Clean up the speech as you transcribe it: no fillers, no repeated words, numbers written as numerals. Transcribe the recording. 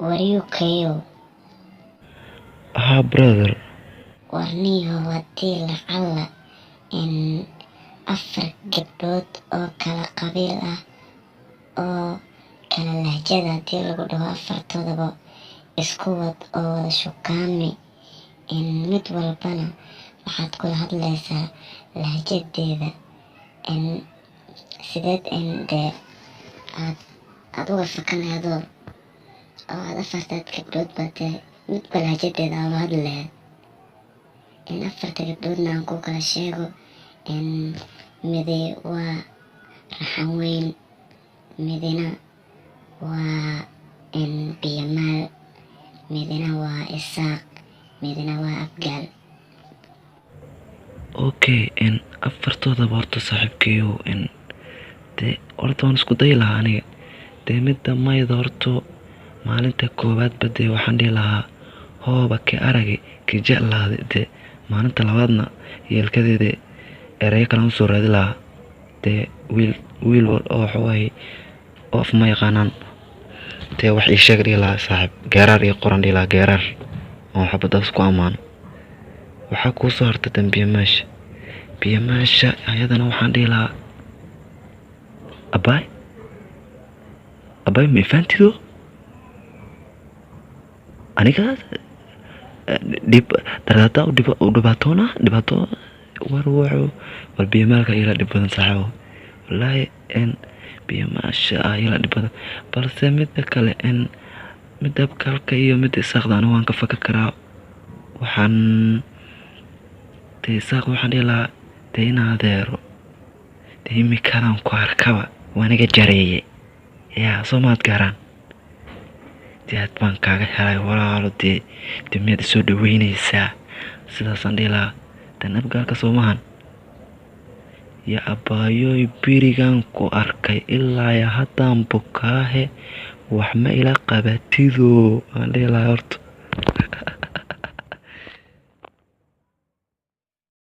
waryukayo ها brother warniyo hadii lacala in afar gabdhood oo kala qabiil ah oo kala lahjada hadii lagu dhaho afartoodaba isku wad oo wada shukaami in mid walbana waxaad kula hadlaysaa lahjadeeda in sideed in dee aad uga fakanayadoo oo aad afartaad gabdhood baatee midba lahjadeeda aad hadli lahayd in afarta gabdhoodna aan ku kala sheego in midi waa raxan weyn, midina waa in biyamaal, midina waa isaaq, midina waa abgaal. okay in afartoodaba horta saaxiibkeeyo in dee horta waan isku dayi lahaa aniga dee midda mayda horto maalinta koowaadba dee waxaan dhihi lahaa hooba ka aragi ka jeclaada dee maalinta labaadna yeelkadeeda ereyo kale usoo raadi lahaa dee wiil wal oo waxawaaye oo af ma yaqaanaan dee wax ii sheeg dhihi lahaa saaxiib geeraar iyo qoran dhihi lahaa geeraar oo xabadaas ku ammaano waxaa kuu soo harta tan biyamaasha ayadana waxaan dhihi lahaa abaay ma ifaantido aniga dardaada u dhibaato war biyamaalka ila dhib badan saaxiibo wallaahi in biyamaasha ila dhib badan balse midda kale in midda abgaalka iyo midda isaaqda aniga waan ka faka karaa waxaan dee isaaq waxaan dhihi lahaa dee in adeero dee imikadan ku arkaba waaniga jareeye yaa soo maad gaaraan dee aad baan kaaga helay walaalo dee miyaad isoo dhaweynaysaa sidaasaan dhihi lahaa dan abgaalka soomahan ya abaayoy birigan ku arkay ilaa haddaan bukaahe wax ma ila qabatido aan dhihi lahaa horta